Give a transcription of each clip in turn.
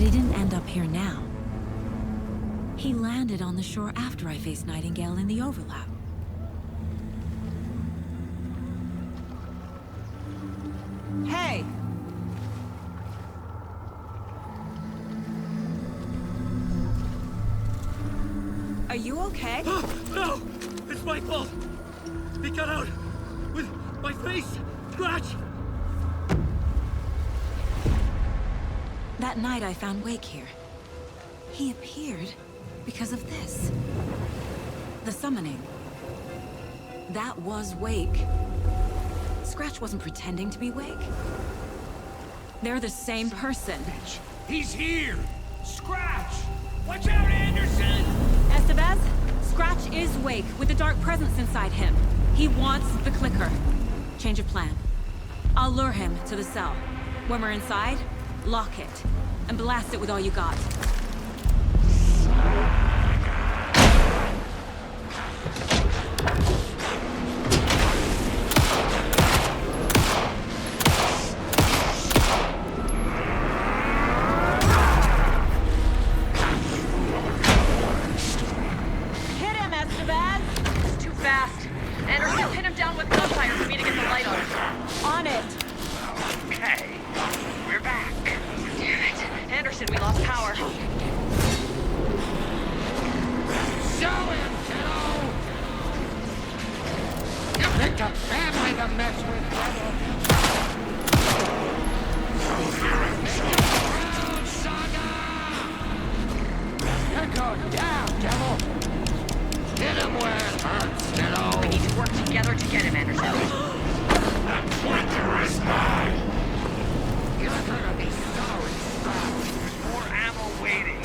he didn't end up here now. He landed on the shore after I faced Nightingale in the overlap. Hey! Are you okay? No! It's my fault! He got out! With my face! Scratch! That night I found Wake here. He appeared because of this. The summoning. That was Wake. Scratch wasn't pretending to be Wake. They're the same person. He's here! Scratch! Watch out, Anderson! Estevez, Scratch is Wake with a dark presence inside him. He wants the clicker. Change of plan. I'll lure him to the cell. When we're inside, lock it. And blast it with all you got. Hit him, Estevez! It's too fast. Anderson, pin him down with gunfire for me to get the light on him. On it! Okay, we're back. Damn it. Anderson, we lost power. Show him, kiddo! You picked a family to mess with, devil! Round, Saga! You're going down, devil! Hit him where it hurts, kiddo! We need to work together to get him, Anderson. That pointer is mine! You're gonna be sorry, Scratch. There's more ammo waiting.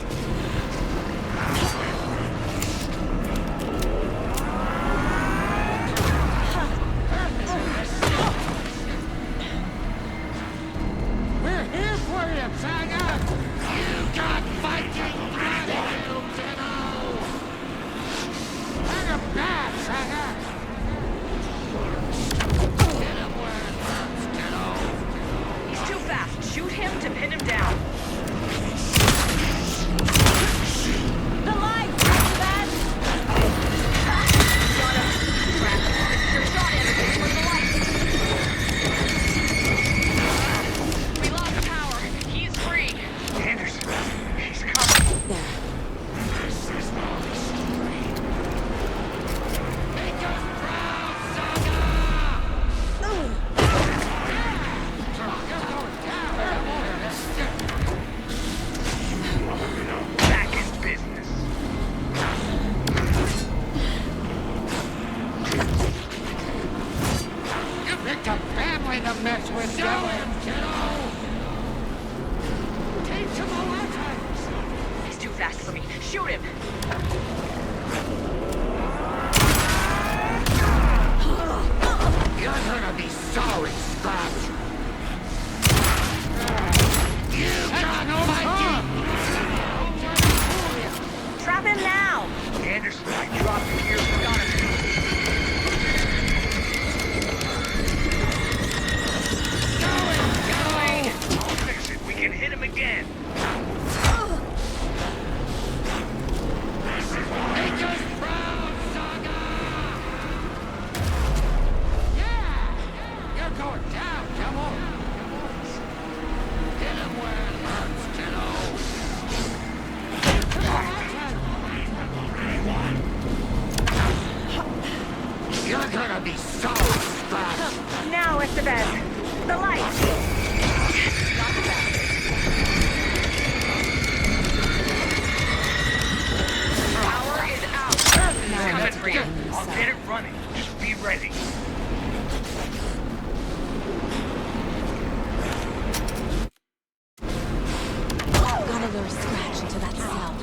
We're here for you, Saga! You got fighting blood in you, kiddo! Bring him back, Saga! Hit him where it hurts, kiddo! He's too fast. Shoot him to pin him down. The light! Estevez! Got him. Crap. This is your shot, Anderson. Where's the light? We lost power. He's free. Anderson, he's coming. There. This is my story. Make us proud, Saga! Back in business. You picked a family to mess with, Show him, kiddo! Teach him a lesson! He's too fast for me. Shoot him. You're gonna be sorry, Scratch! You got fighting! Trap him now. Anderson, I dropped him here for Donovan. Going! I'll fix it. We can hit him again. Make us proud, Saga! Yeah! You're going down, devil! Hit him where it hurts, kiddo! You're gonna be sorry, Scratch! Now, Estevez. The light. Power is out. Coming for you. I'll get it running. Just be ready. Gotta lure Scratch into that cell.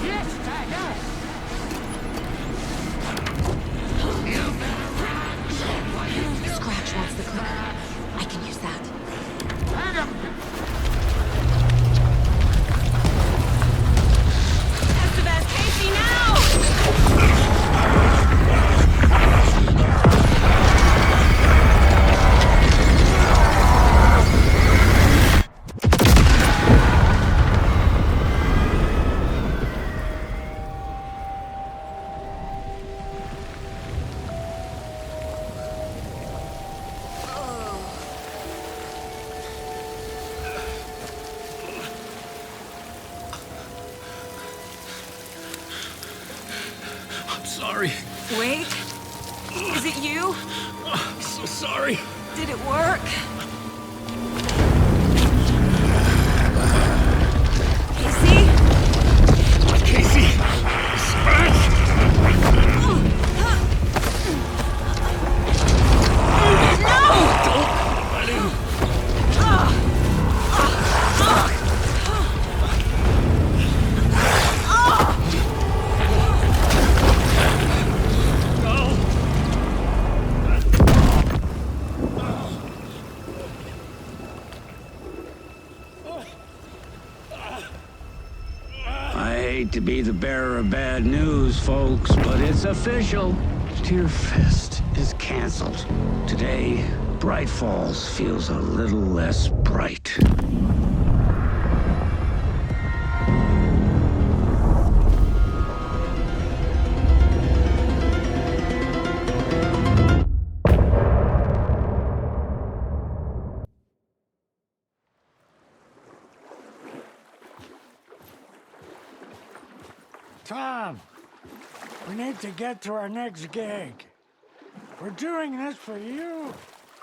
Yes, Tiger! You better sorry. Wait. Is it you? I'm so sorry. Did it work? Casey? Casey! Scratch! Don't let him. I hate to be the bearer of bad news, folks, but it's official. Tear Fest is canceled. Today, Bright Falls feels a little less bright. Tom, we need to get to our next gig. We're doing this for you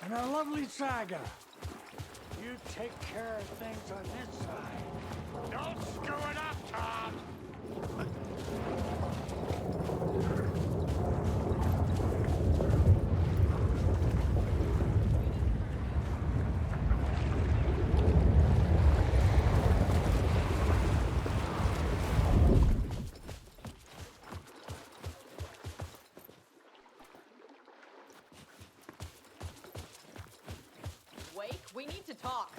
and our lovely Saga. You take care of things on this side. Don't screw it up, Tom! Wake, we need to talk.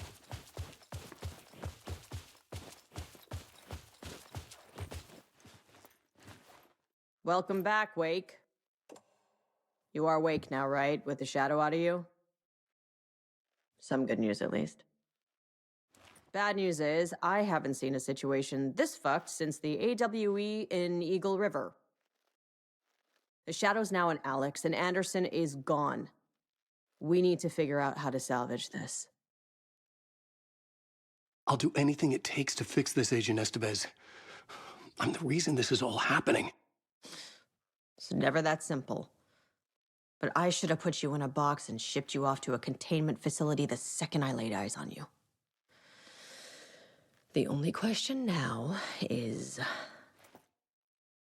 Welcome back, Wake. You are Wake now, right? With the shadow out of you? Some good news, at least. Bad news is, I haven't seen a situation this fucked since the AWE in Eagle River. The shadow's now in Alex, and Anderson is gone. We need to figure out how to salvage this. I'll do anything it takes to fix this, Agent Estevez. I'm the reason this is all happening. It's never that simple. But I should have put you in a box and shipped you off to a containment facility the second I laid eyes on you. The only question now is,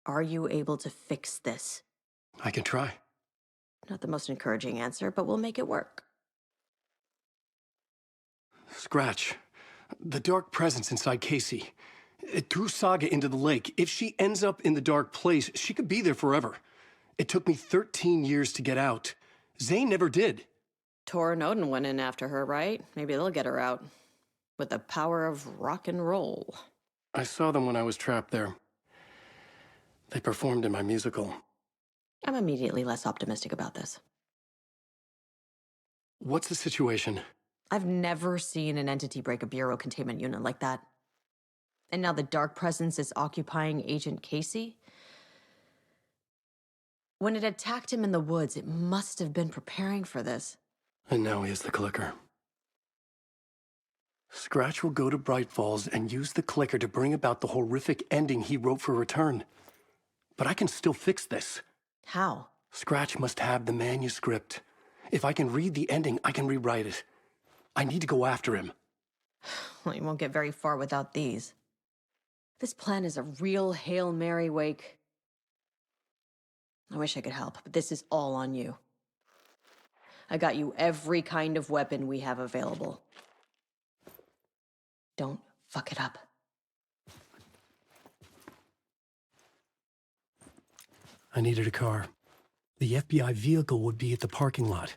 are you able to fix this? I can try. Not the most encouraging answer, but we'll make it work. Scratch. The dark presence inside Casey. It threw Saga into the lake. If she ends up in the dark place, she could be there forever. It took me 13 years to get out. Zane never did. Tor and Odin went in after her, right? Maybe they'll get her out. With the power of rock and roll. I saw them when I was trapped there. They performed in my musical. I'm immediately less optimistic about this. What's the situation? I've never seen an entity break a bureau containment unit like that. And now the dark presence is occupying Agent Casey? When it attacked him in the woods, it must have been preparing for this. And now he has the clicker. Scratch will go to Bright Falls and use the clicker to bring about the horrific ending he wrote for Return. But I can still fix this. How? Scratch must have the manuscript. If I can read the ending, I can rewrite it. I need to go after him. Well, you won't get very far without these. This plan is a real Hail Mary, Wake. I wish I could help, but this is all on you. I got you every kind of weapon we have available. Don't fuck it up. I needed a car. The FBI vehicle would be at the parking lot.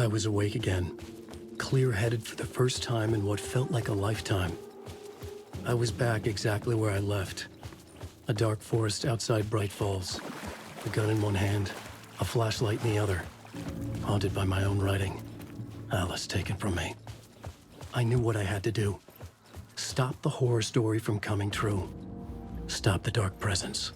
I was awake again, clear-headed for the first time in what felt like a lifetime. I was back exactly where I left. A dark forest outside Bright Falls. A gun in one hand, a flashlight in the other. Haunted by my own writing. Alice taken from me. I knew what I had to do. Stop the horror story from coming true. Stop the dark presence.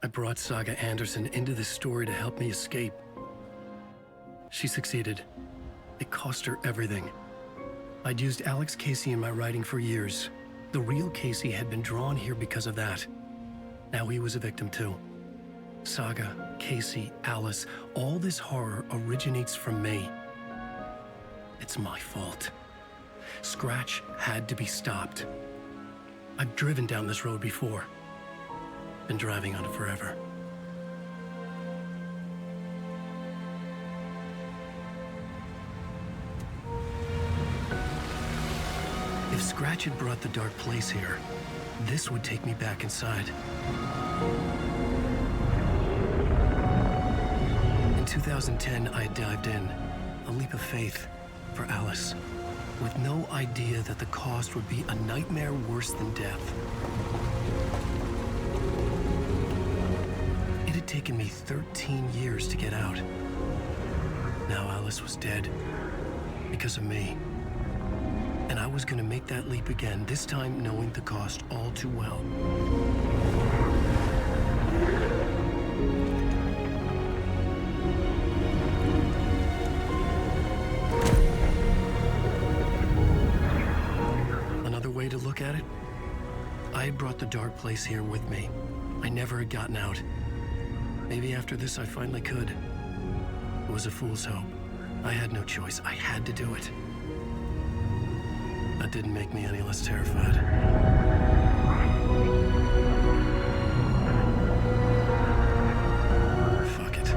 I brought Saga Anderson into this story to help me escape. She succeeded. It cost her everything. I'd used Alex Casey in my writing for years. The real Casey had been drawn here because of that. Now he was a victim too. Saga, Casey, Alice, all this horror originates from me. It's my fault. Scratch had to be stopped. I've driven down this road before. Been driving on it forever. If Scratch had brought the dark place here, this would take me back inside. In 2010, I dived in, a leap of faith for Alice, with no idea that the cost would be a nightmare worse than death. It had taken me 13 years to get out. Now Alice was dead, because of me. And I was gonna make that leap again, this time knowing the cost all too well. Another way to look at it, I had brought the dark place here with me. I never had gotten out. Maybe after this I finally could. It was a fool's hope. I had no choice. I had to do it. That didn't make me any less terrified. Fuck it.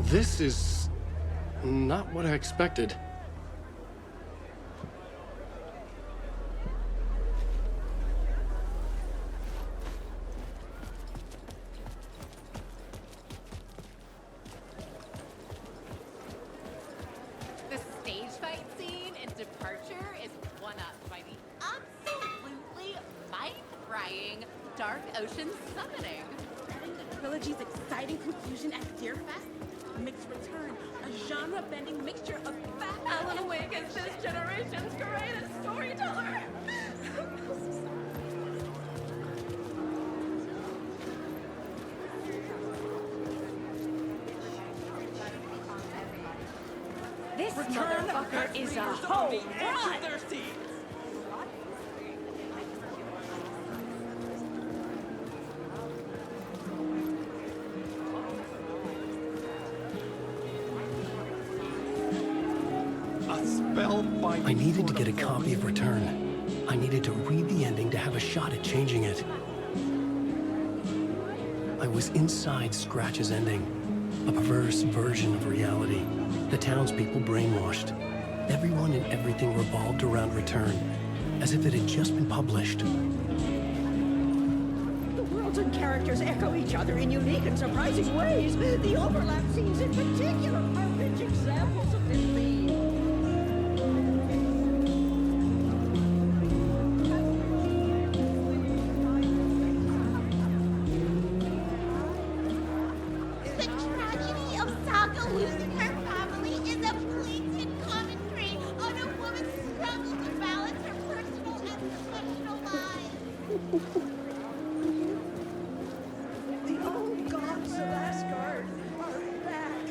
This is not what I expected. The stage fight scene in Departure is one-upped by the absolutely mind-frying Dark Ocean summoning. Setting the trilogy's exciting conclusion at Deerfest, Mixed Return, a genre-bending mixture of fat Alan Wake is this generation's greatest storyteller. This motherfucker is a home run! I needed to get a copy of Return. I needed to read the ending to have a shot at changing it. I was inside Scratch's ending, a perverse version of reality. The townspeople brainwashed. Everyone and everything revolved around Return, as if it had just been published. The worlds and characters echo each other in unique and surprising ways. The overlap scenes in particular are rich examples of this theme. The tragedy of Saga losing her family is a blatant commentary on a woman's struggle to balance her personal and professional lives. The old gods of Asgard are back.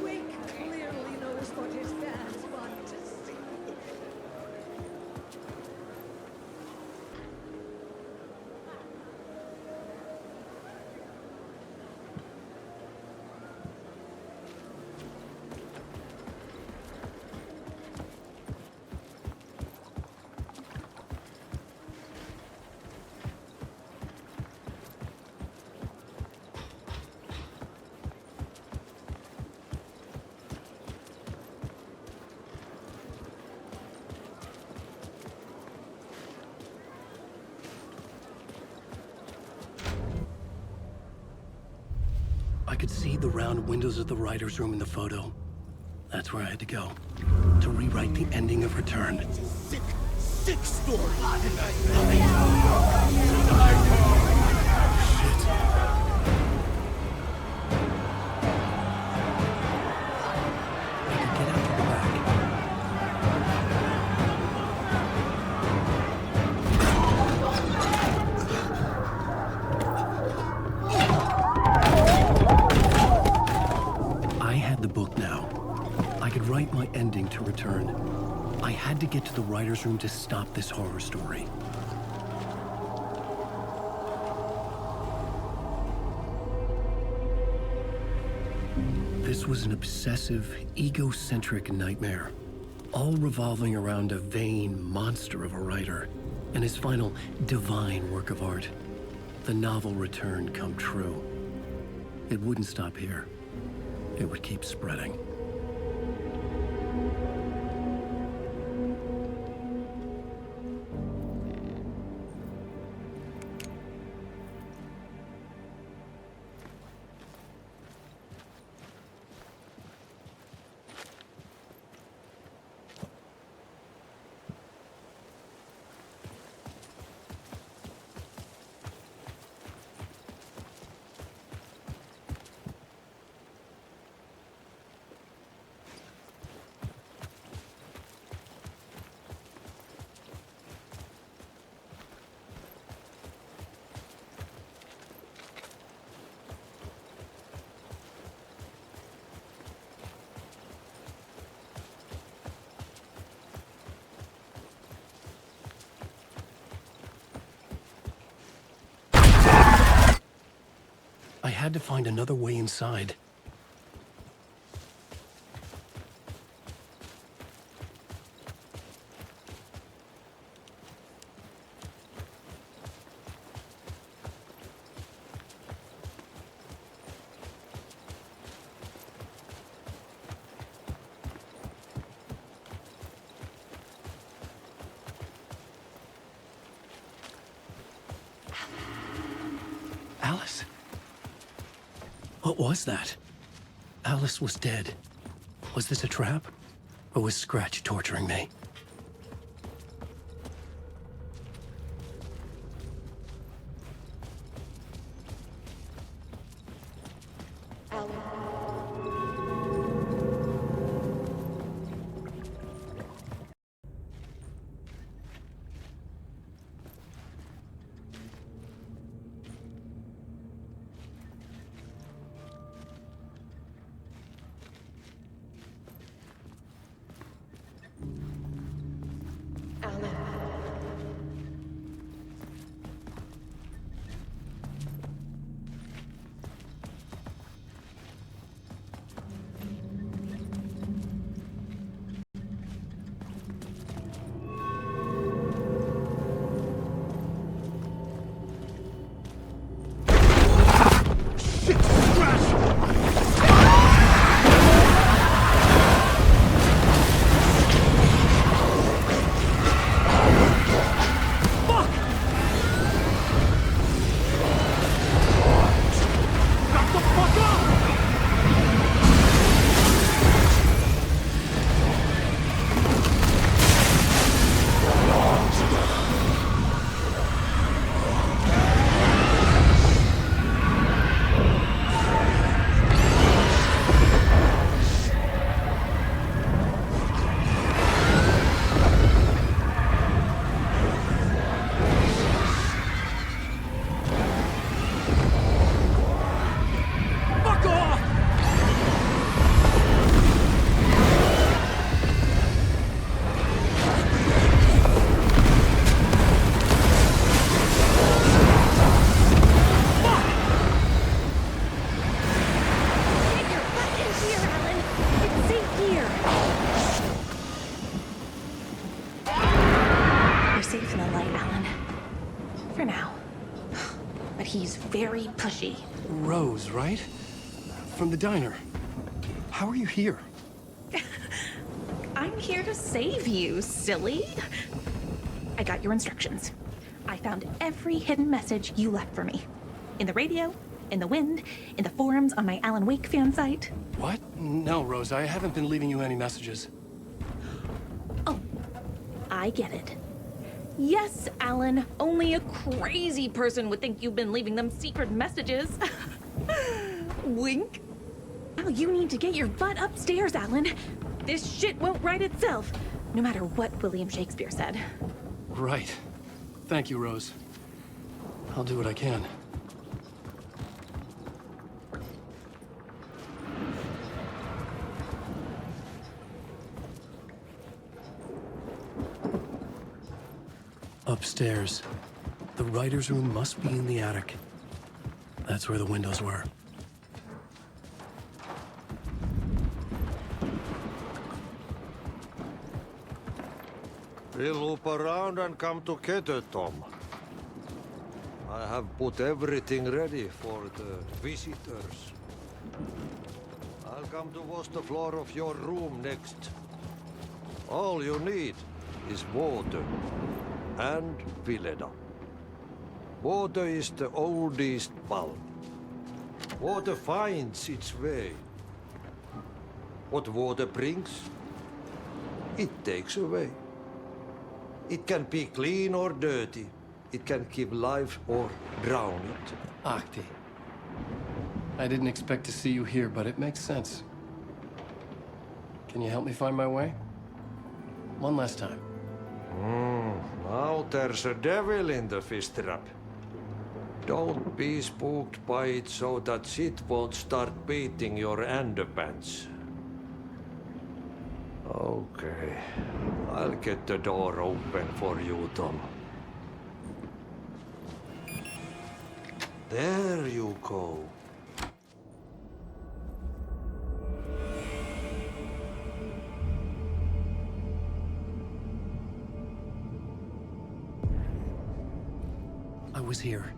Wake clearly knows what his fans want to see. I could see the round windows of the writer's room in the photo. That's where I had to go. To rewrite the ending of Return. Sick story. Write my ending to Return. I had to get to the writer's room to stop this horror story. This was an obsessive, egocentric nightmare, all revolving around a vain monster of a writer and his final divine work of art, the novel Return come true. It wouldn't stop here. It would keep spreading. I had to find another way inside. Alice? What was that? Alice was dead. Was this a trap? Or was Scratch torturing me? Very pushy. Rose, right? From the diner. How are you here? I'm here to save you, silly. I got your instructions. I found every hidden message you left for me. In the radio, in the wind, in the forums on my Alan Wake fan site. What? No, Rose, I haven't been leaving you any messages. Oh, I get it. Yes, Alan, only a crazy person would think you've been leaving them secret messages. Wink. Now you need to get your butt upstairs, Alan. This shit won't right itself, no matter what William Shakespeare said. Right. Thank you, Rose. I'll do what I can. Upstairs. The writer's room must be in the attic. That's where the windows were. We'll loop around and come together, Tom. I have put everything ready for the visitors. I'll come to wash the floor of your room next. All you need is water and Vileda. Water is the oldest bulb. Water finds its way. What water brings, it takes away. It can be clean or dirty. It can give life or drown it. Ahti. I didn't expect to see you here, but it makes sense. Can you help me find my way? One last time. Now there's a devil in the fish trap. Don't be spooked by it so that shit won't start beating your underpants. Okay. I'll get the door open for you, Tom. There you go. I was here.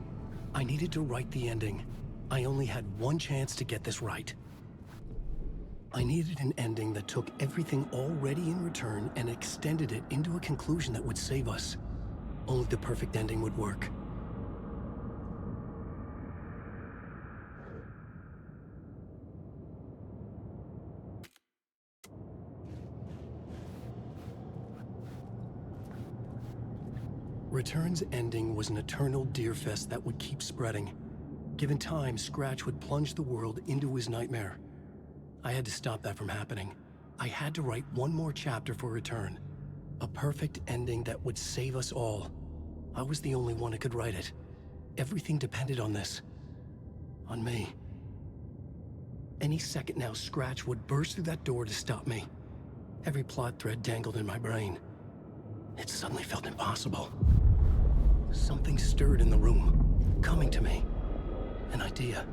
I needed to write the ending. I only had one chance to get this right. I needed an ending that took everything already in return and extended it into a conclusion that would save us. Only the perfect ending would work. Return's ending was an eternal deerfest that would keep spreading. Given time, Scratch would plunge the world into his nightmare. I had to stop that from happening. I had to write one more chapter for Return. A perfect ending that would save us all. I was the only one who could write it. Everything depended on this. On me. Any second now, Scratch would burst through that door to stop me. Every plot thread dangled in my brain. It suddenly felt impossible. Something stirred in the room, coming to me. An idea.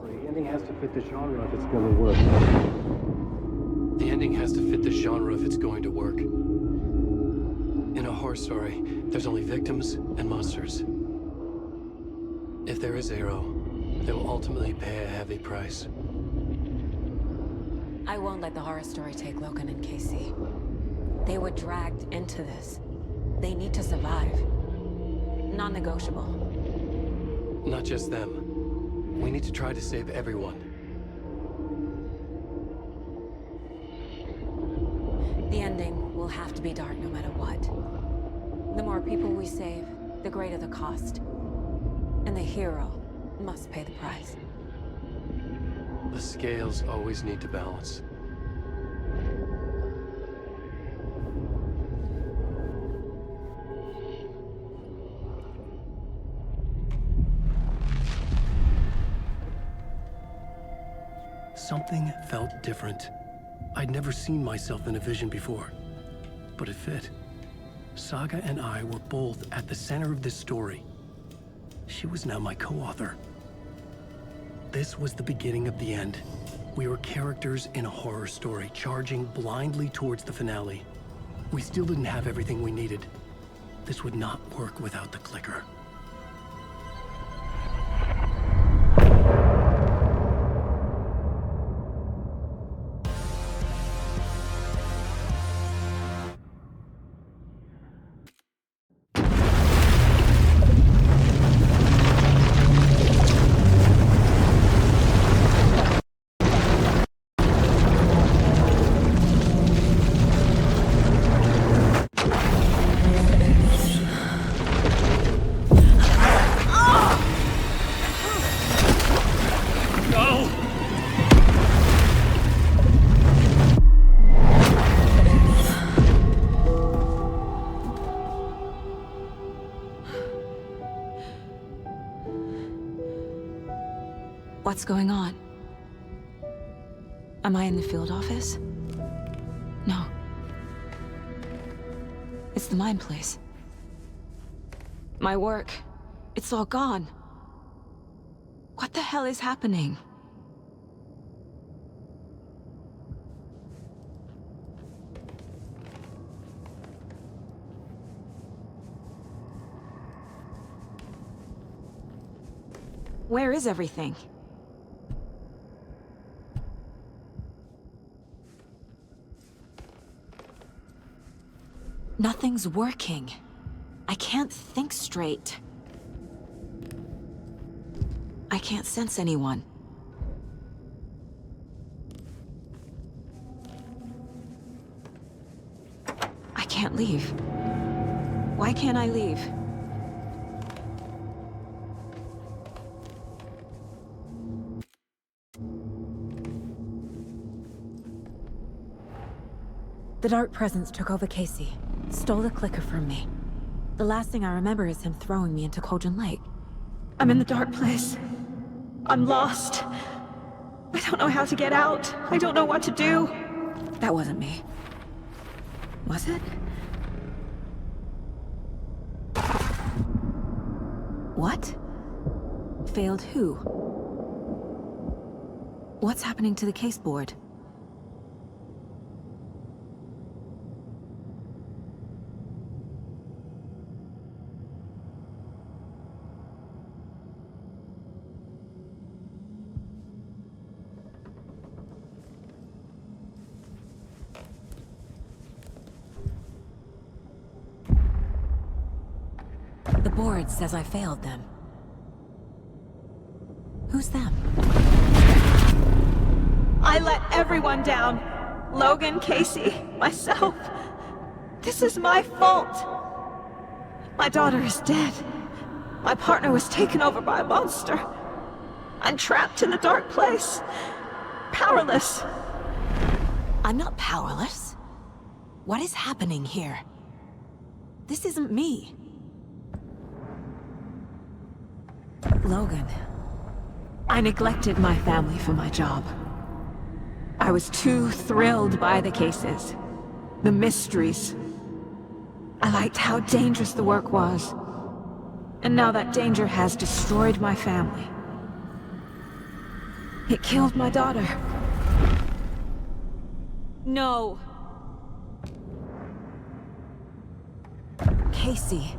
The ending has to fit the genre if it's going to work. The ending has to fit the genre if it's going to work. In a horror story, there's only victims and monsters. If there is Arrow, they will ultimately pay a heavy price. I won't let the horror story take Logan and Casey. They were dragged into this. They need to survive. Non-negotiable. Not just them. We need to try to save everyone. The ending will have to be dark no matter what. The more people we save, the greater the cost. And the hero must pay the price. The scales always need to balance. Something felt different. I'd never seen myself in a vision before, but it fit. Saga and I were both at the center of this story. She was now my co-author. This was the beginning of the end. We were characters in a horror story, charging blindly towards the finale. We still didn't have everything we needed. This would not work without the clicker. What's going on? Am I in the field office? No. It's the mine place. My work. It's all gone. What the hell is happening? Where is everything? Nothing's working. I can't think straight. I can't sense anyone. I can't leave. Why can't I leave? The Dark Presence took over Casey, stole the clicker from me. The last thing I remember is him throwing me into Cauldron Lake. I'm in the dark place. I'm lost. I don't know how to get out. I don't know what to do. That wasn't me. Was it? What? Failed who? What's happening to the case board? The board says I failed them. Who's them? I let everyone down. Logan, Casey, myself. This is my fault. My daughter is dead. My partner was taken over by a monster. I'm trapped in the dark place. Powerless. I'm not powerless. What is happening here? This isn't me. Logan. I neglected my family for my job. I was too thrilled by the cases, the mysteries. I liked how dangerous the work was. And now that danger has destroyed my family. It killed my daughter. No. Casey.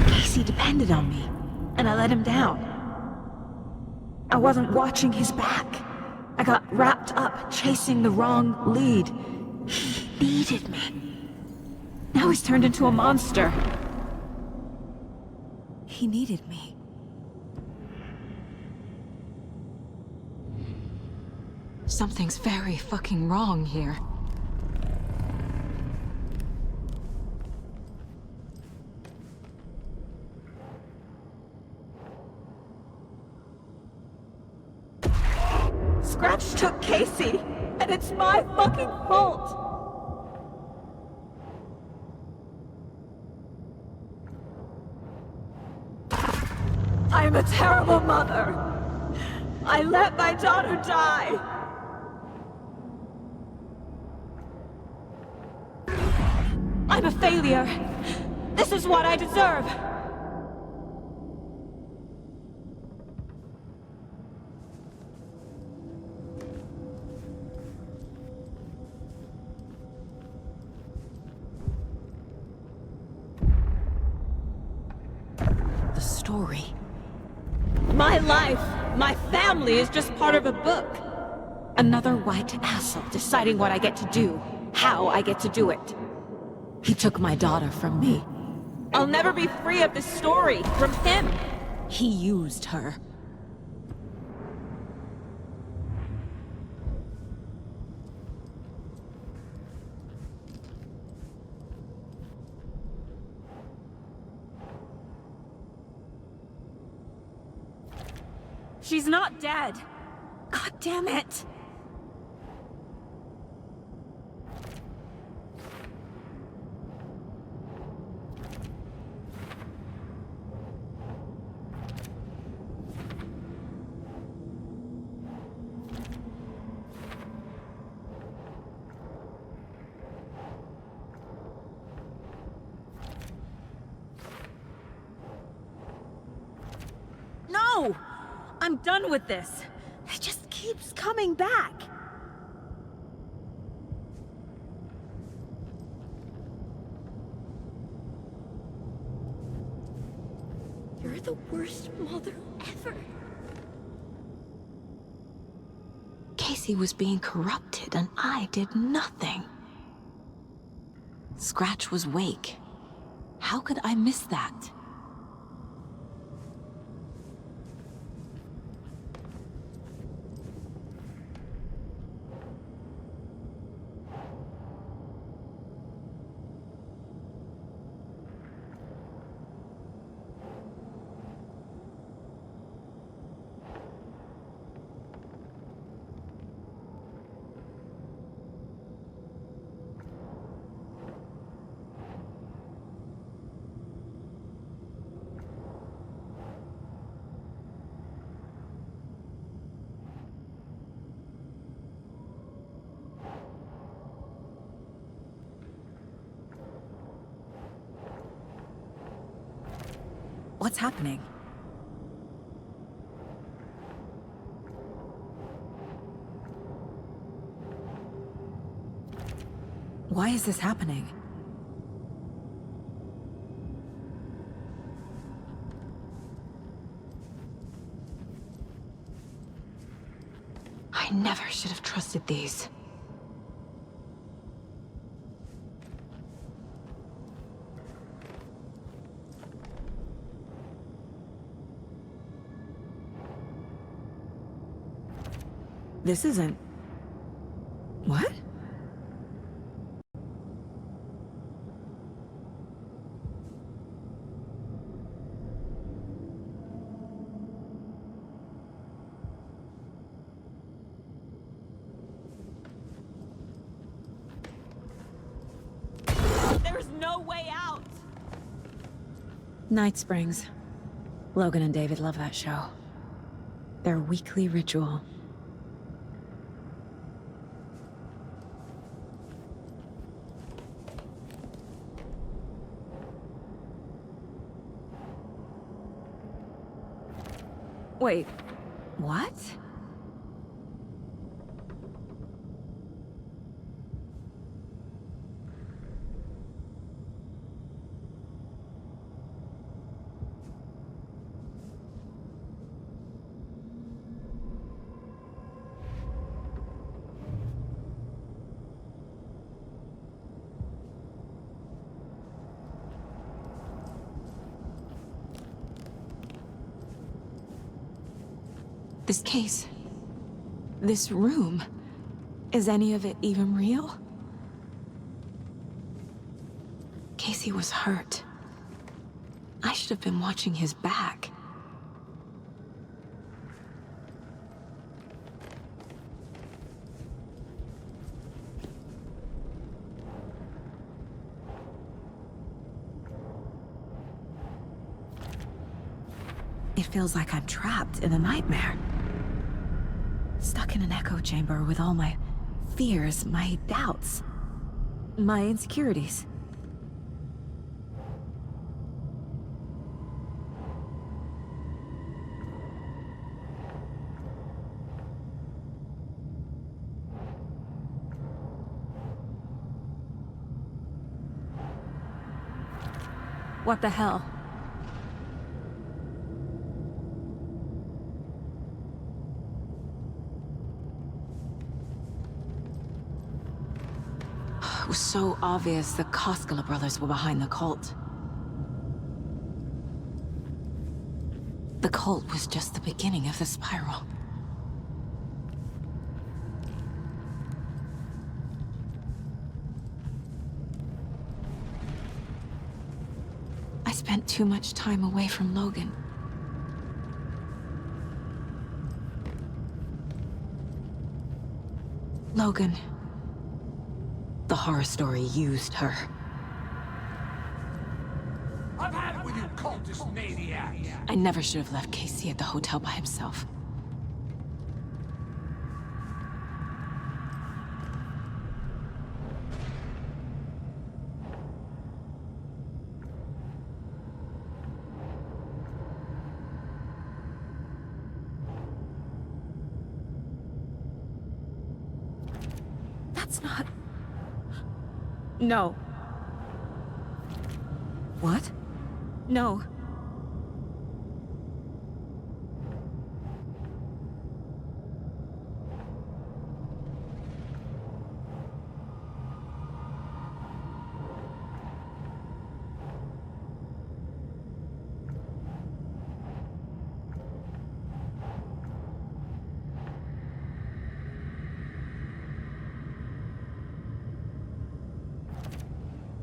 Casey depended on me, and I let him down. I wasn't watching his back. I got wrapped up chasing the wrong lead. He needed me. Now he's turned into a monster. He needed me. Something's very fucking wrong here. Scratch took Casey, and it's my fucking fault. I'm a terrible mother. I let my daughter die. I'm a failure. This is what I deserve. The story. My life, my family is just part of a book. Another white asshole deciding what I get to do, how I get to do it. He took my daughter from me. I'll never be free of this story from him. He used her. She's not dead. God damn it! No! I'm done with this. It just keeps coming back. You're the worst mother ever. Casey was being corrupted, and I did nothing. Scratch was Wake. How could I miss that? What's happening? Why is this happening? I never should have trusted these. This isn't... What? There's no way out! Night Springs. Logan and David love that show. Their weekly ritual. Wait, what? This case, this room, is any of it even real? Casey was hurt. I should have been watching his back. It feels like I'm trapped in a nightmare. Stuck in an echo chamber with all my fears, my doubts, my insecurities. What the hell? It was so obvious the Koskela brothers were behind the cult. The cult was just the beginning of the spiral. I spent too much time away from Logan. Logan. The horror story used her. I've had it with you cultist maniacs! I never should have left Casey at the hotel by himself. It's not... No. What? No.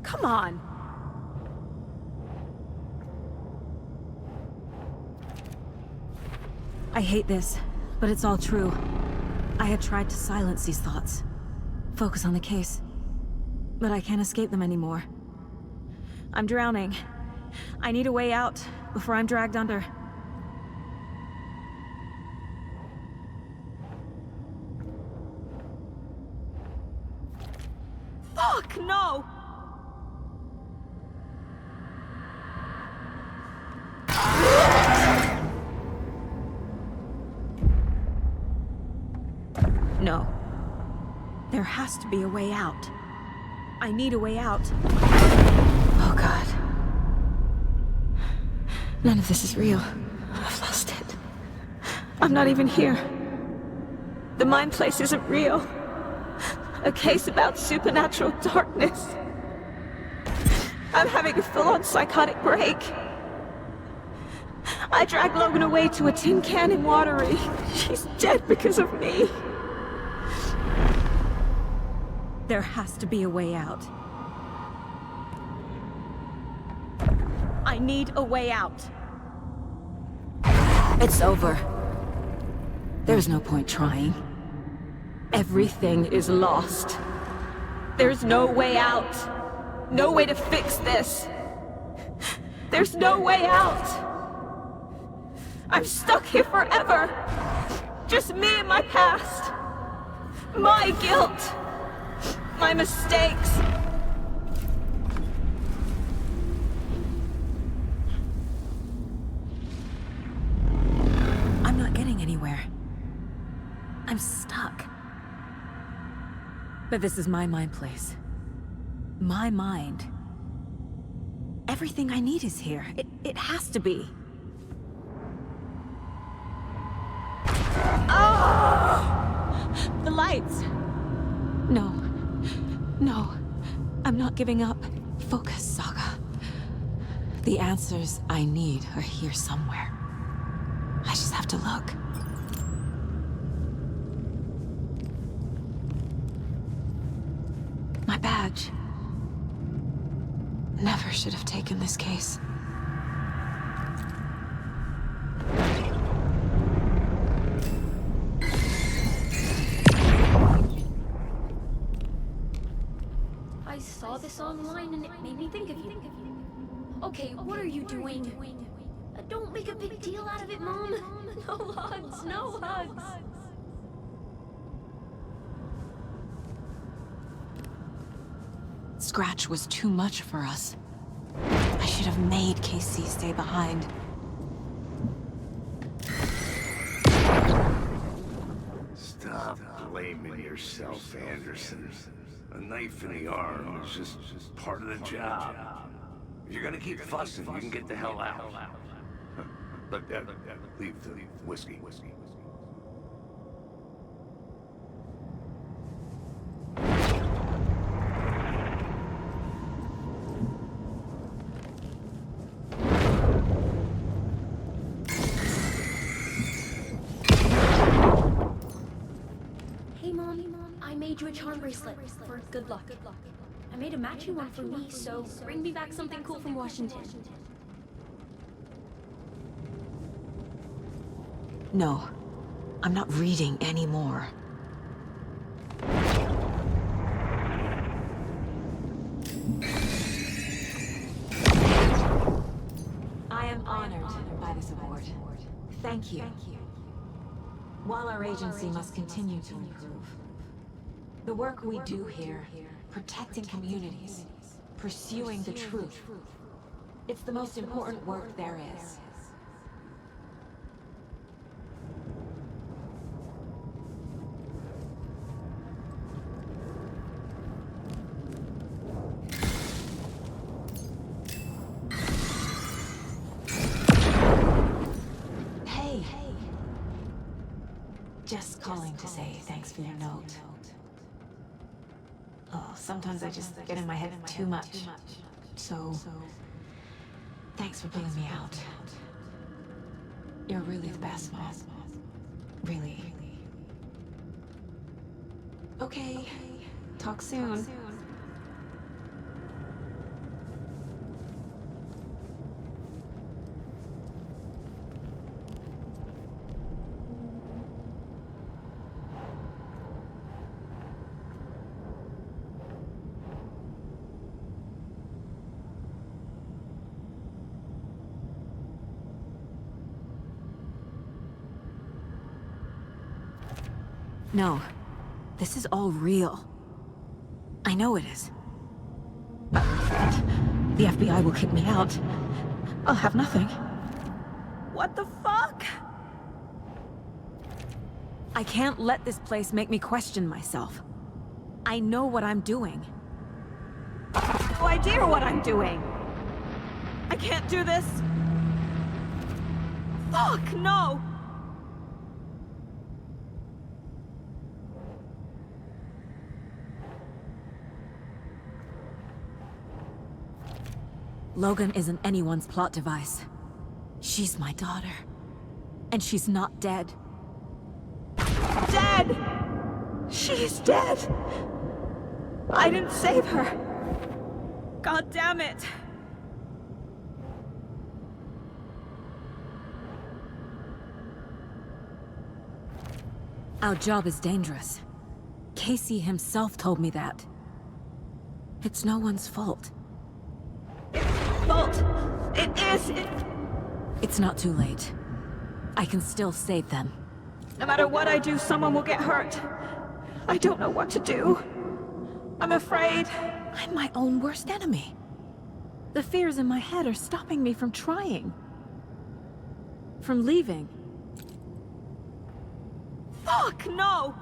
Come on! I hate this, but it's all true. I had tried to silence these thoughts. Focus on the case. But I can't escape them anymore. I'm drowning. I need a way out before I'm dragged under. Fuck, no! No. There has to be a way out. I need a way out. Oh God. None of this is real. I've lost it. I'm not even here. The mind place isn't real. A case about supernatural darkness. I'm having a full-on psychotic break. I dragged Logan away to a tin can in Watery. She's dead because of me. There has to be a way out. I need a way out. It's over. There's no point trying. Everything is lost. There's no way out. No way to fix this. There's no way out. I'm stuck here forever. Just me and my past. My guilt. My mistakes. I'm not getting anywhere. I'm stuck. But this is my mind place. My mind. Everything I need is here. It has to be. Oh! The lights! No. No. I'm not giving up. Focus, Saga. The answers I need are here somewhere. I just have to look. My badge. Never should have taken this case. I saw this online and it made me think of you. Okay, what are you doing? Don't make a big deal out of it, Mom. No hugs, no hugs. Scratch was too much for us. I should have made KC stay behind. Stop blaming yourself, Anderson. A knife in the arm is just part of the job. If you're gonna keep fussing, you can get the hell out. But leave the whiskey. Hey, Mom, I made you a charm bracelet for good luck. I made a matching one for me, so bring me back something cool from Washington. No, I'm not reading anymore. I am honored by this award. Thank you. While our agency must continue to improve, the work we do here, protecting communities, pursuing the truth, it's the most important work there is. Just calling to say thanks for your note. Oh, sometimes I just get in my head too much. So, thanks for pulling me out. You're really the best, Mom. Really. Okay. Talk soon. No. This is all real. I know it is. The FBI will kick me out. I'll have nothing. What the fuck? I can't let this place make me question myself. I know what I'm doing. No idea what I'm doing. I can't do this. Fuck, no! Logan isn't anyone's plot device. She's my daughter. And she's not dead. Dead! She's dead! I didn't save her. God damn it. Our job is dangerous. Casey himself told me that. It's no one's fault. Fault! It is! It's not too late. I can still save them. No matter what I do, someone will get hurt. I don't know what to do. I'm afraid. I'm my own worst enemy. The fears in my head are stopping me from trying. From leaving. Fuck, no!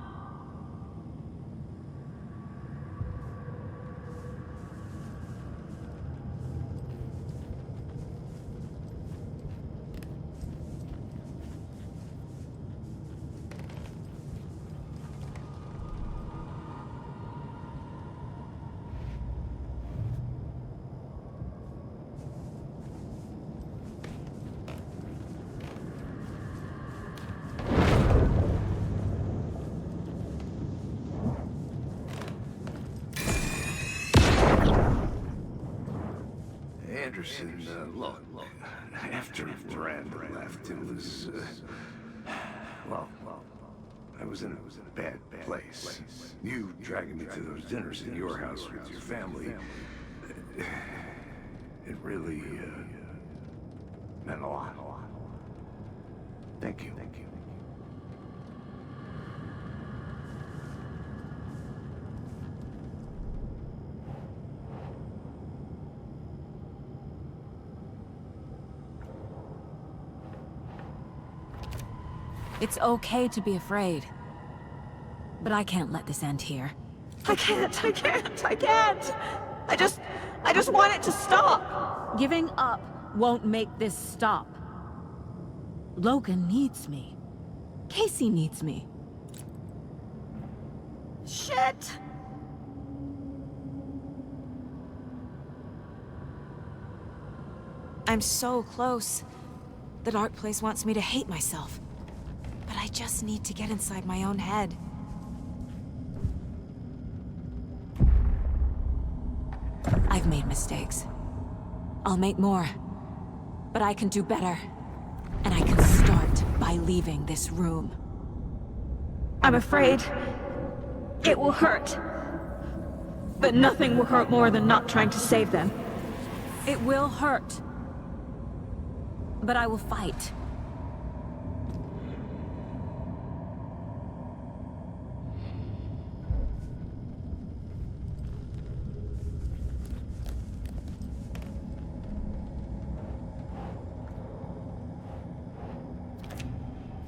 Anderson, look, after Miranda left, it was, well, I was in a bad place. You dragging me to those dinners at your house with your family, it really, meant a lot. Thank you. It's okay to be afraid. But I can't let this end here. I can't. I just want it to stop. Giving up won't make this stop. Logan needs me. Casey needs me. Shit! I'm so close. The dark place wants me to hate myself. But I just need to get inside my own head. I've made mistakes. I'll make more. But I can do better. And I can start by leaving this room. I'm afraid it will hurt. But nothing will hurt more than not trying to save them. It will hurt. But I will fight.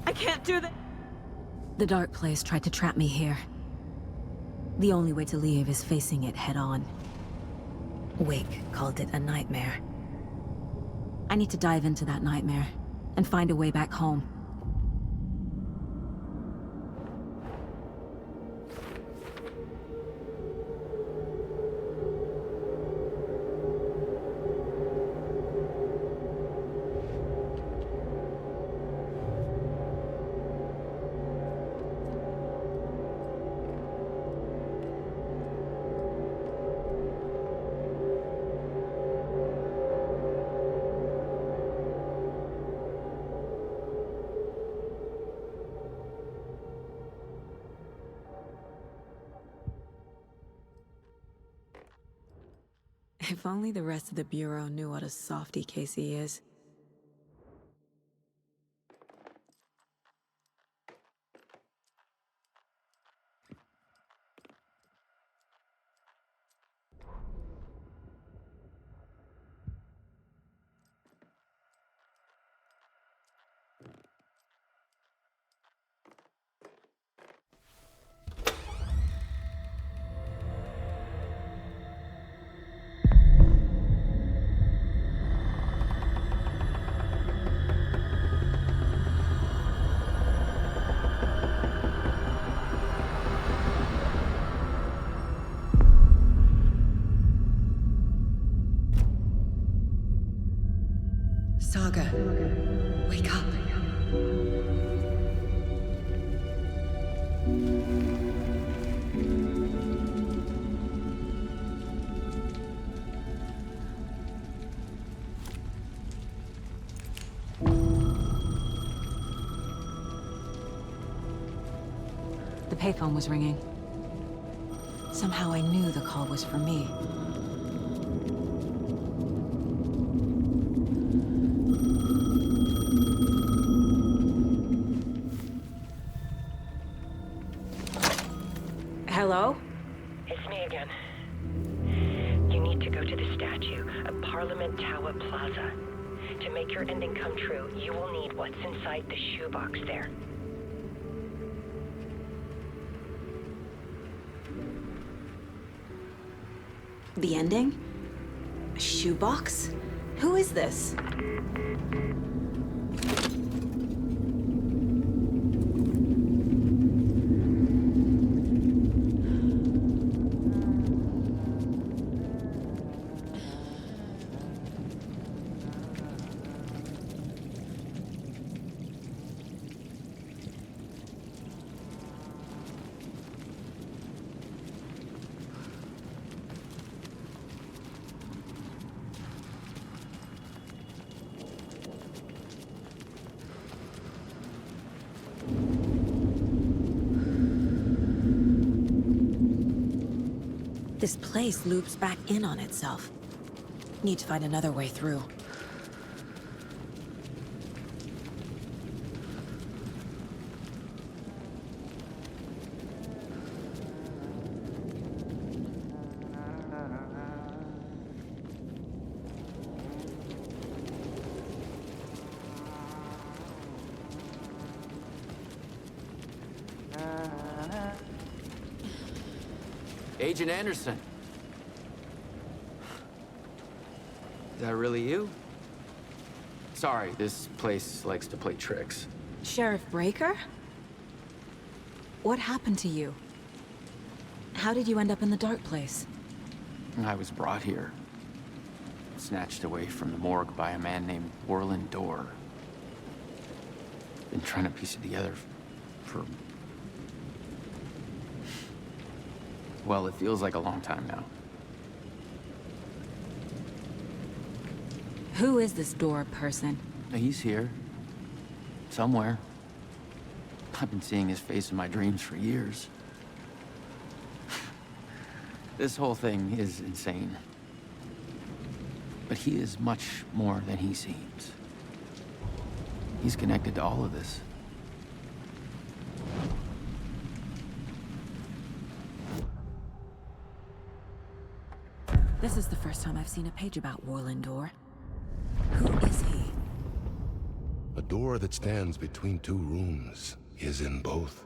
I can't do that. The dark place tried to trap me here. The only way to leave is facing it head-on. Wake called it a nightmare. I need to dive into that nightmare and find a way back home. If only the rest of the Bureau knew what a softy Casey is. Saga, wake up. The payphone was ringing. Somehow I knew the call was for me. Hello? It's me again. You need to go to the statue of Parliament Tower Plaza. To make your ending come true, you will need what's inside the shoebox there. The ending? A shoebox? Who is this? This place loops back in on itself. Need to find another way through. Agent Anderson. Is that really you? Sorry, this place likes to play tricks. Sheriff Breaker? What happened to you? How did you end up in the dark place? I was brought here. Snatched away from the morgue by a man named Orland Dorr. Been trying to piece it together for... well, it feels like a long time now. Who is this Dorr person? He's here. Somewhere. I've been seeing his face in my dreams for years. This whole thing is insane. But he is much more than he seems. He's connected to all of this. This is the first time I've seen a page about Orland Dorr. Who is he? A door that stands between two rooms is in both.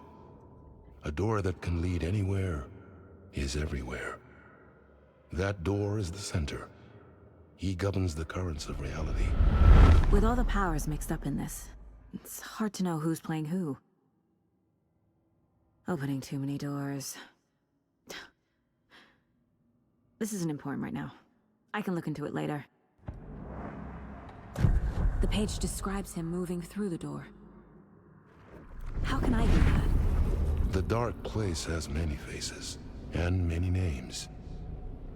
A door that can lead anywhere is everywhere. That door is the center. He governs the currents of reality. With all the powers mixed up in this, it's hard to know who's playing who. Opening too many doors. This isn't important right now. I can look into it later. The page describes him moving through the door. How can I do that? The dark place has many faces and many names.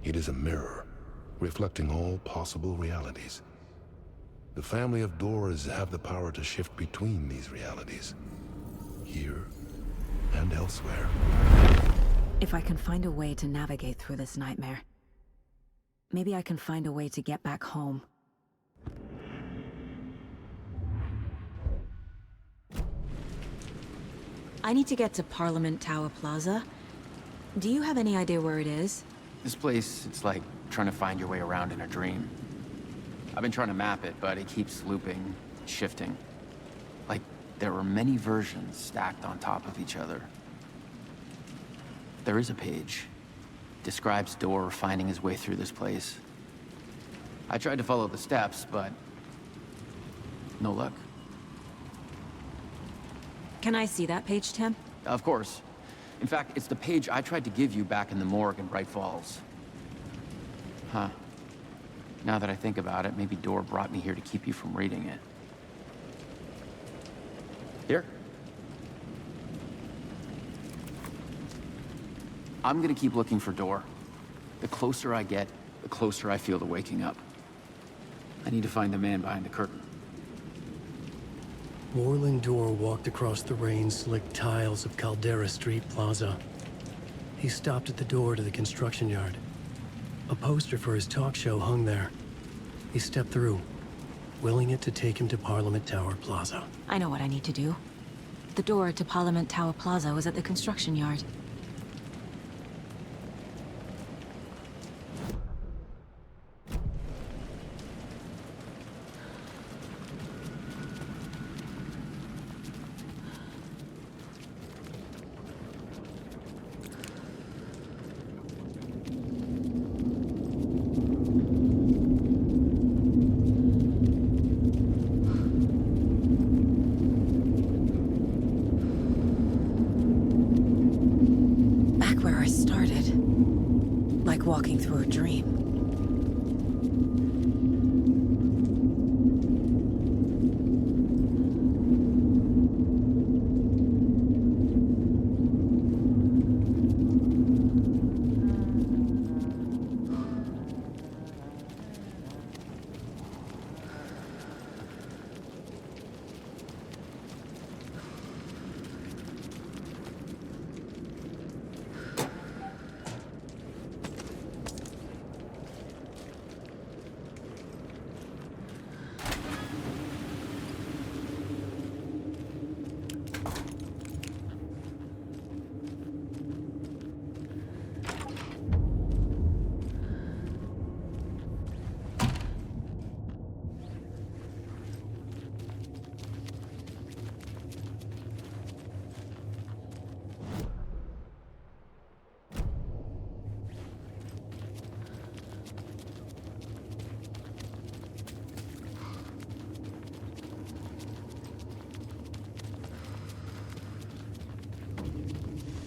It is a mirror, reflecting all possible realities. The family of Doors have the power to shift between these realities, here and elsewhere. If I can find a way to navigate through this nightmare, Maybe I can find a way to get back home. I need to get to Parliament Tower Plaza. Do you have any idea where it is? This place, it's like trying to find your way around in a dream. I've been trying to map it, but it keeps looping, shifting. Like there were many versions stacked on top of each other. There is a page. Describes Door finding his way through this place. I tried to follow the steps, but no luck. Can I see that page, Tim? Of course. In fact, it's the page I tried to give you back in the morgue in Bright Falls. Huh. Now that I think about it, maybe Door brought me here to keep you from reading it. Here. I'm gonna keep looking for Door. The closer I get, the closer I feel to waking up. I need to find the man behind the curtain. Moreland Door walked across the rain-slicked tiles of Caldera Street Plaza. He stopped at the door to the construction yard. A poster for his talk show hung there. He stepped through, willing it to take him to Parliament Tower Plaza. I know what I need to do. The door to Parliament Tower Plaza was at the construction yard. Walking through a dream.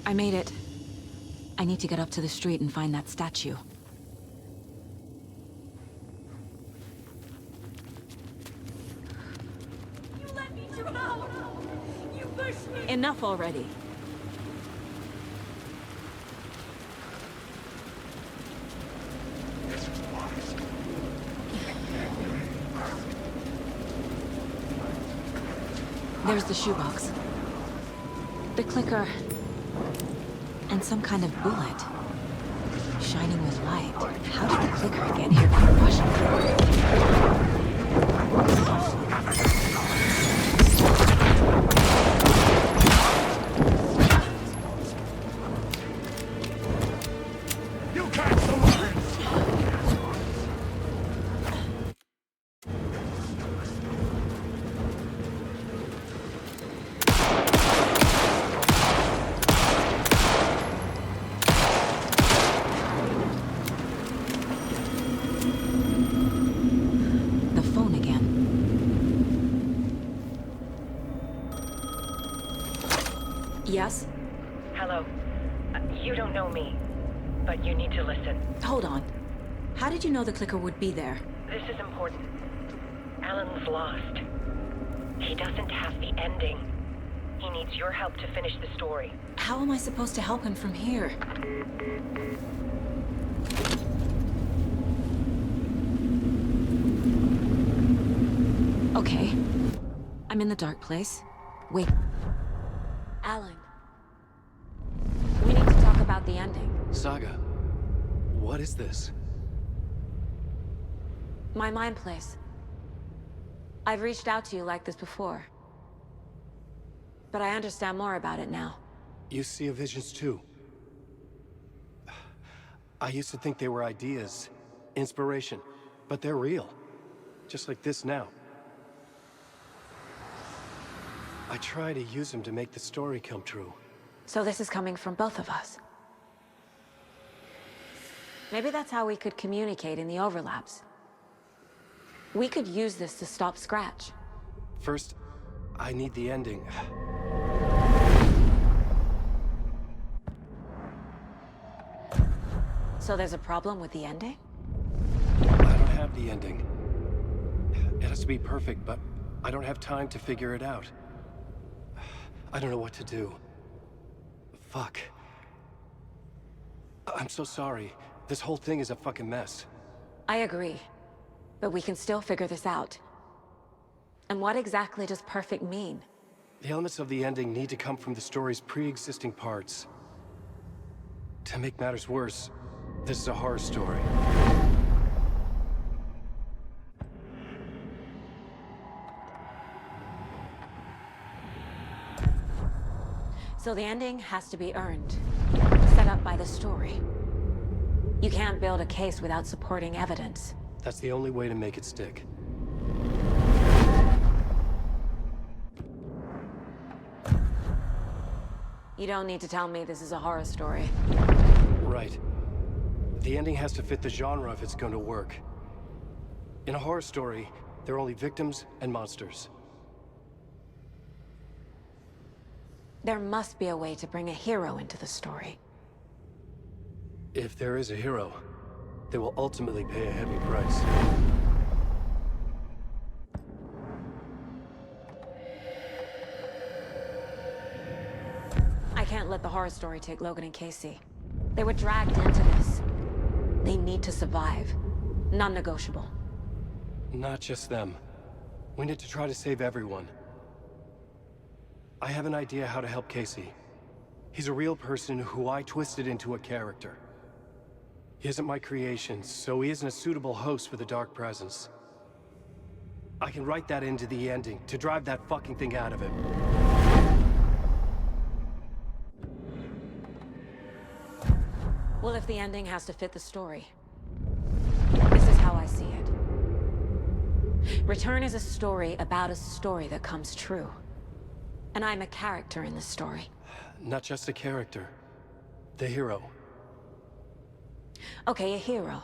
I made it. I need to get up to the street and find that statue. You let me drown! You pushed me! Enough already. There's the shoebox. The clicker. And some kind of bullet. Shining with light. How did the clicker get here from Washington? Yes? Hello. You don't know me, but you need to listen. Hold on. How did you know the clicker would be there? This is important. Alan's lost. He doesn't have the ending. He needs your help to finish the story. How am I supposed to help him from here? Okay. I'm in the dark place. Wait. Alan. We need to talk about the ending. Saga, what is this? My mind place. I've reached out to you like this before. But I understand more about it now. You see visions too. I used to think they were ideas, inspiration, but they're real. Just like this now. I try to use them to make the story come true. So this is coming from both of us. Maybe that's how we could communicate in the overlaps. We could use this to stop Scratch. First, I need the ending. So there's a problem with the ending? I don't have the ending. It has to be perfect, but I don't have time to figure it out. I don't know what to do. Fuck. I'm so sorry. This whole thing is a fucking mess. I agree. But we can still figure this out. And what exactly does perfect mean? The elements of the ending need to come from the story's pre-existing parts. To make matters worse, this is a horror story. So the ending has to be earned, set up by the story. You can't build a case without supporting evidence. That's the only way to make it stick. You don't need to tell me this is a horror story. Right. The ending has to fit the genre if it's going to work. In a horror story, there are only victims and monsters. There must be a way to bring a hero into the story. If there is a hero, they will ultimately pay a heavy price. I can't let the horror story take Logan and Casey. They were dragged into this. They need to survive. Non-negotiable. Not just them. We need to try to save everyone. I have an idea how to help Casey. He's a real person who I twisted into a character. He isn't my creation, so he isn't a suitable host for the Dark Presence. I can write that into the ending to drive that fucking thing out of him. Well, if the ending has to fit the story, this is how I see it. Return is a story about a story that comes true. And I'm a character in this story. Not just a character. The hero. Okay, a hero.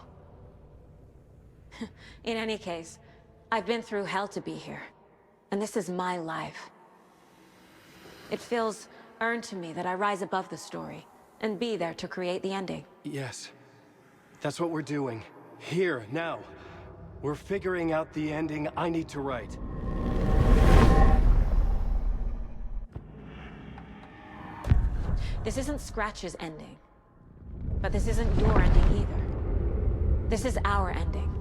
In any case, I've been through hell to be here. And this is my life. It feels earned to me that I rise above the story and be there to create the ending. Yes. That's what we're doing. Here, now. We're figuring out the ending I need to write. This isn't Scratch's ending. But this isn't your ending either. This is our ending.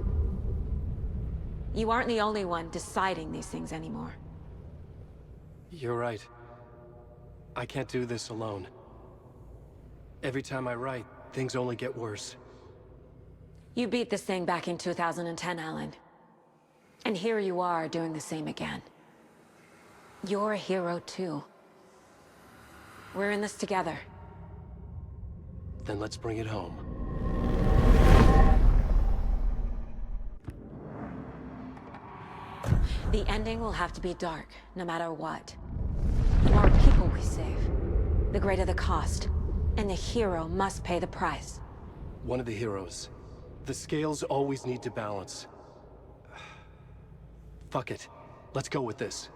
You aren't the only one deciding these things anymore. You're right. I can't do this alone. Every time I write, things only get worse. You beat this thing back in 2010, Alan. And here you are doing the same again. You're a hero too. We're in this together. Then let's bring it home. The ending will have to be dark, no matter what. The more people we save, the greater the cost. And the hero must pay the price. One of the heroes. The scales always need to balance. Fuck it. Let's go with this.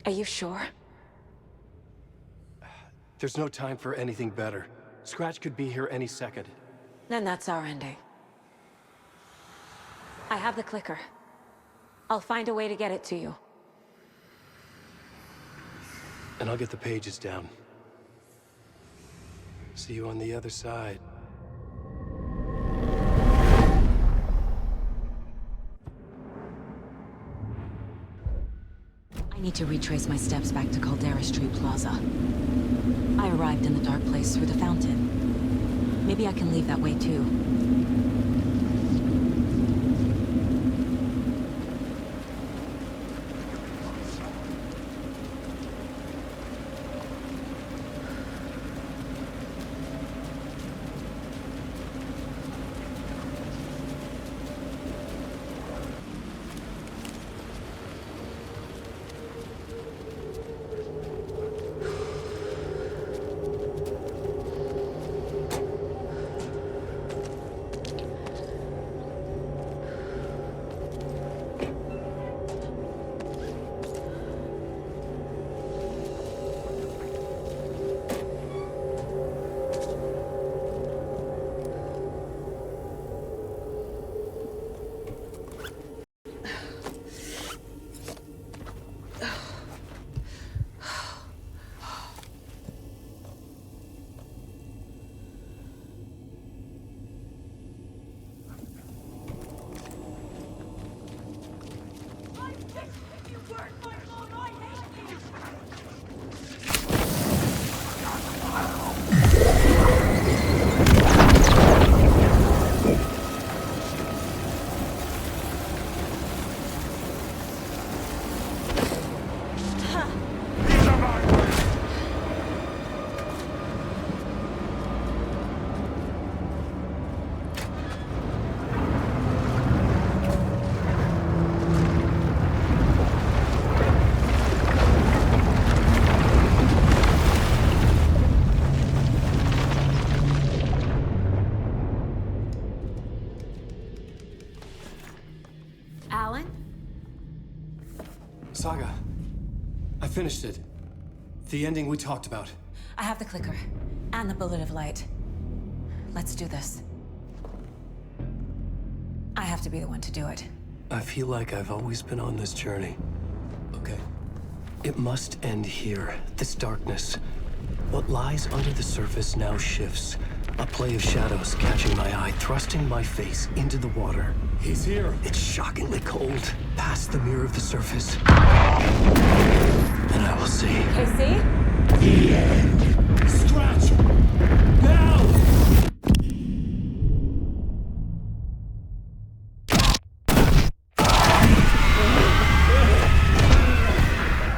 Are you sure? There's no time for anything better. Scratch could be here any second. Then that's our ending. I have the clicker. I'll find a way to get it to you. And I'll get the pages down. See you on the other side. I need to retrace my steps back to Caldera Street Plaza. I arrived in the dark place through the fountain. Maybe I can leave that way too. I finished it. The ending we talked about. I have the clicker. And the bullet of light. Let's do this. I have to be the one to do it. I feel like I've always been on this journey. Okay. It must end here. This darkness. What lies under the surface now shifts. A play of shadows catching my eye, thrusting my face into the water. He's here. It's shockingly cold. Past the mirror of the surface. And I will see. Casey? The end. Scratch! Now!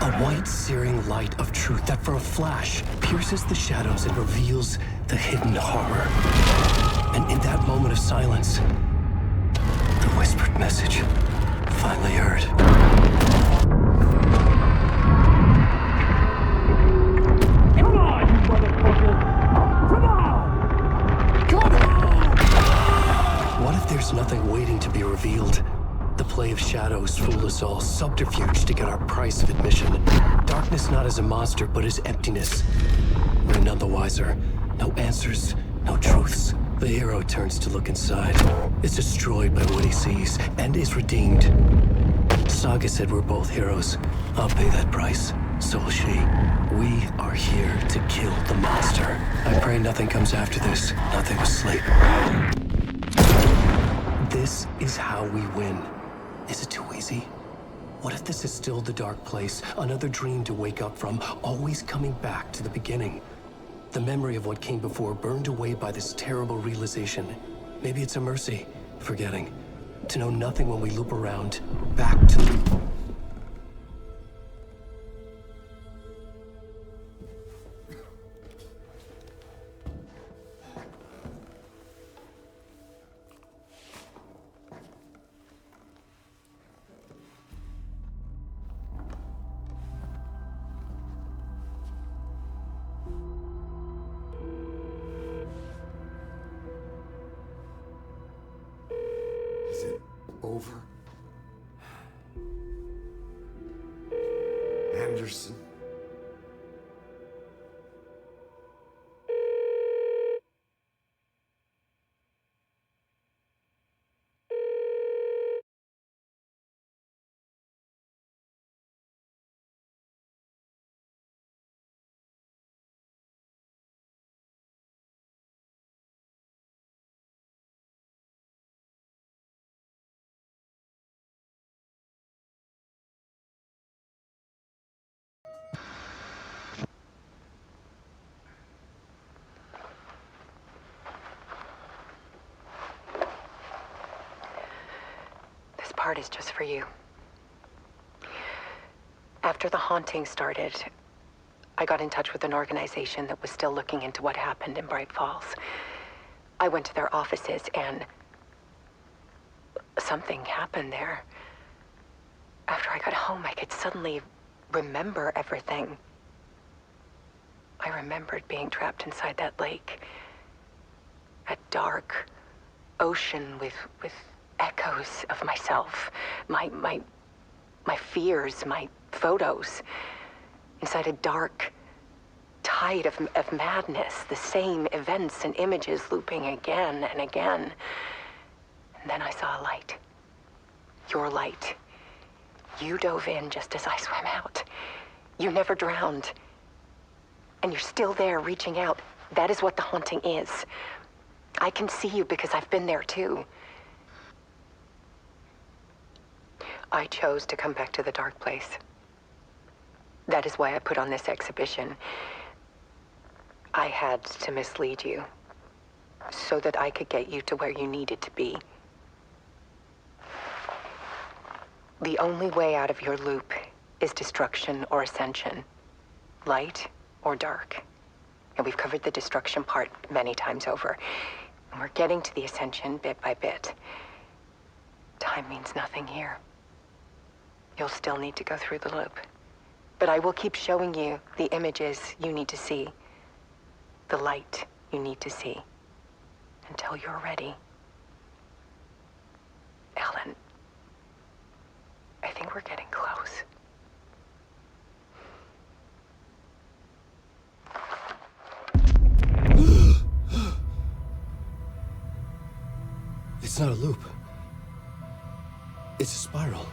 A white, searing light of truth that for a flash pierces the shadows and reveals the hidden horror. And in that moment of silence, the whispered message finally heard. Come on, you motherfucker! Come on! Come on! What if there's nothing waiting to be revealed? The play of shadows fool us all, subterfuge to get our price of admission. Darkness not as a monster, but as emptiness. We're none the wiser. No answers, no truths. The hero turns to look inside. Is destroyed by what he sees, and is redeemed. Saga said we're both heroes. I'll pay that price. So will she. We are here to kill the monster. I pray nothing comes after this. Nothing will sleep. This is how we win. Is it too easy? What if this is still the dark place? Another dream to wake up from, always coming back to the beginning. The memory of what came before burned away by this terrible realization. Maybe it's a mercy, forgetting. To know nothing when we loop around, back to the... Is it over? Anderson? This part is just for you. After the haunting started, I got in touch with an organization that was still looking into what happened in Bright Falls. I went to their offices and something happened there. After I got home, I could suddenly remember everything. I remembered being trapped inside that lake. A dark ocean with echoes of myself. My fears, my photos. Inside a dark tide of madness. The same events and images looping again and again. And then I saw a light. Your light. You dove in just as I swam out. You never drowned. And you're still there reaching out. That is what the haunting is. I can see you because I've been there too. I chose to come back to the dark place. That is why I put on this exhibition. I had to mislead you so that I could get you to where you needed to be. The only way out of your loop is destruction or ascension, light or dark. And we've covered the destruction part many times over. And we're getting to the ascension bit by bit. Time means nothing here. You'll still need to go through the loop. But I will keep showing you the images you need to see, the light you need to see, until you're ready. Ellen, I think we're getting close. It's not a loop. It's a spiral.